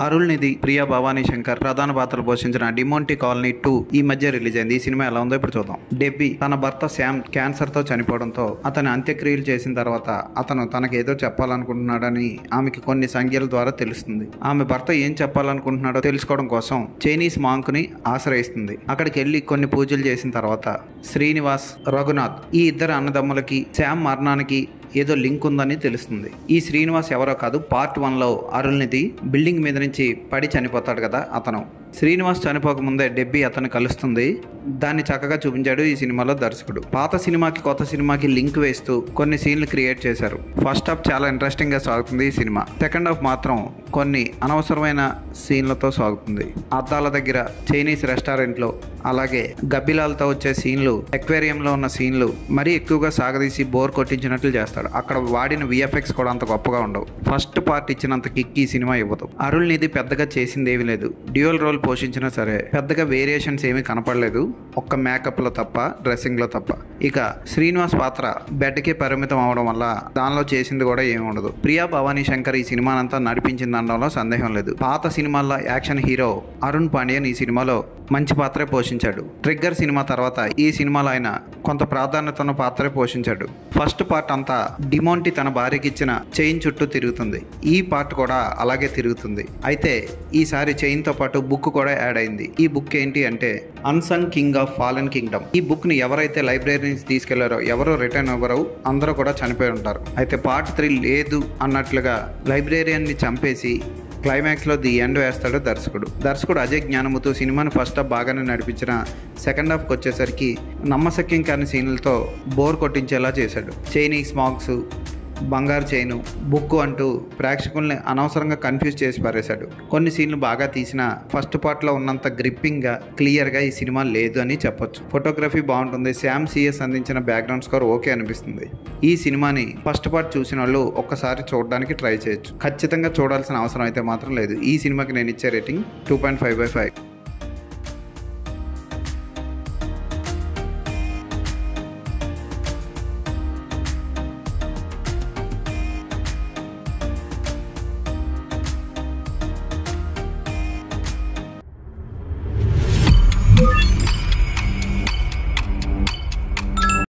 అరుణ్నిధి, ప్రియా భవానీ శంకర్ ప్రధాన పాత్రలు పోషించిన డిమోంటీ కాలనీ 2 ఈ మధ్య రిలీజ్ అయింది. ఈ సినిమా ఎలా ఉందో ఇప్పుడు చూద్దాం. డెబ్బీ తన భర్త శామ్ క్యాన్సర్ తో చనిపోవడంతో అతని అంత్యక్రియలు చేసిన తర్వాత అతను తనకేదో చెప్పాలనుకుంటున్నాడని ఆమెకి కొన్ని సంఖ్యల ద్వారా తెలుస్తుంది. ఆమె భర్త ఏం చెప్పాలనుకుంటున్నాడో తెలుసుకోవడం కోసం చైనీస్ మాంక్ ని ఆశ్రయిస్తుంది. అక్కడికి వెళ్లి కొన్ని పూజలు చేసిన తర్వాత శ్రీనివాస్, రఘునాథ్ ఈ ఇద్దరు అన్నదమ్ములకి శామ్ మరణానికి ఏదో లింక్ ఉందని తెలుస్తుంది. ఈ శ్రీనివాస్ ఎవరో కాదు, పార్ట్ 1లో అరుణ్నిధి బిల్డింగ్ మీద నుంచి పడి చనిపోతాడు కదా అతను. శ్రీనివాస్ చనిపోకముందే డెబ్బీ అతను కలుస్తుంది. దాన్ని చక్కగా చూపించాడు ఈ సినిమాలో దర్శకుడు. పాత సినిమాకి కొత్త సినిమాకి లింక్ వేస్తూ కొన్ని సీన్లు క్రియేట్ చేశారు. ఫస్ట్ హాఫ్ చాలా ఇంట్రెస్టింగ్ గా సాగుతుంది ఈ సినిమా. సెకండ్ హాఫ్ మాత్రం కొన్ని అనవసరమైన సీన్లతో సాగుతుంది. అద్దాల దగ్గర, చైనీస్ రెస్టారెంట్లో, అలాగే గబ్బిలాలతో వచ్చే సీన్లు, ఎక్వేరియంలో ఉన్న సీన్లు మరీ ఎక్కువగా సాగదీసి బోర్ కొట్టించినట్లు చేస్తాడు. అక్కడ వాడిన విఎఫ్ఎక్స్ కూడా అంత గొప్పగా ఉండవు. ఫస్ట్ పార్ట్ ఇచ్చినంత కిక్ ఈ సినిమా ఇవ్వదు. అరుణ్నిధి పెద్దగా చేసింది ఏమీ లేదు. డ్యూయల్ రోల్ పోషించినా సరే పెద్దగా వేరియేషన్స్ ఏమీ కనపడలేదు, ఒక్క మేకప్ లో తప్ప, డ్రెస్సింగ్ లో తప్ప. ఇక శ్రీనివాస్ పాత్ర బెడ్కే పరిమితం అవడం వల్ల దానిలో చేసింది కూడా ఏమి ఉండదు. ప్రియా భవానీ శంకర్ ఈ సినిమానంతా నడిపించింది అనడంలో సందేహం లేదు. పాత సినిమాల్లో యాక్షన్ హీరో అరుణ్ పాండ్యన్ ఈ సినిమాలో మంచి పాత్రే పోషించాడు. ట్రిగ్గర్ సినిమా తర్వాత ఈ సినిమాలో ఆయన కొంత ప్రాధాన్యత ఉన్న పాత్రే పోషించాడు. ఫస్ట్ పార్ట్ అంతా డిమోంటీ తన భార్యకి ఇచ్చిన చైన్ చుట్టూ తిరుగుతుంది. ఈ పార్ట్ కూడా అలాగే తిరుగుతుంది. అయితే ఈసారి చైన్ తో పాటు బుక్ కూడా యాడ్ అయింది. ఈ బుక్ ఏంటి అంటే unsung king of fallen Kingdom. ఈ బుక్ ని ఎవరైతే లైబ్రరీ నుంచి తీసుకెళ్లారో ఎవరో రిటర్న్ అవ్వరు, అందరూ కూడా చనిపోయి ఉంటారు. అయితే పార్ట్ 3 లేదు అన్నట్లుగా లైబ్రేరియన్ ని చంపేసి క్లైమాక్స్లో ది ఎండ్ వేస్తాడు దర్శకుడు అజయ్ జ్ఞానముతు. సినిమాని ఫస్ట్ హాఫ్ బాగానే నడిపించిన సెకండ్ హాఫ్కి వచ్చేసరికి నమ్మశక్యం కాని సీన్లతో బోర్ కొట్టించేలా చేశాడు. చైనీస్ మాంక్స్, బంగారు చైను, బుక్ అంటూ ప్రేక్షకుల్ని అనవసరంగా కన్ఫ్యూజ్ చేసి పారేశాడు. కొన్ని సీన్లు బాగా తీసిన ఫస్ట్ పార్ట్లో ఉన్నంత గ్రిప్పింగ్గా, క్లియర్గా ఈ సినిమా లేదు అని చెప్పొచ్చు. ఫోటోగ్రఫీ బాగుంటుంది. శామ్ సిఎస్ అందించిన బ్యాక్గ్రౌండ్ స్కోర్ ఓకే అనిపిస్తుంది. ఈ సినిమాని ఫస్ట్ పార్ట్ చూసిన వాళ్ళు ఒక్కసారి చూడడానికి ట్రై చేయొచ్చు. ఖచ్చితంగా చూడాల్సిన అవసరం అయితే మాత్రం లేదు. ఈ సినిమాకి నేను ఇచ్చే రేటింగ్ 2.5/5.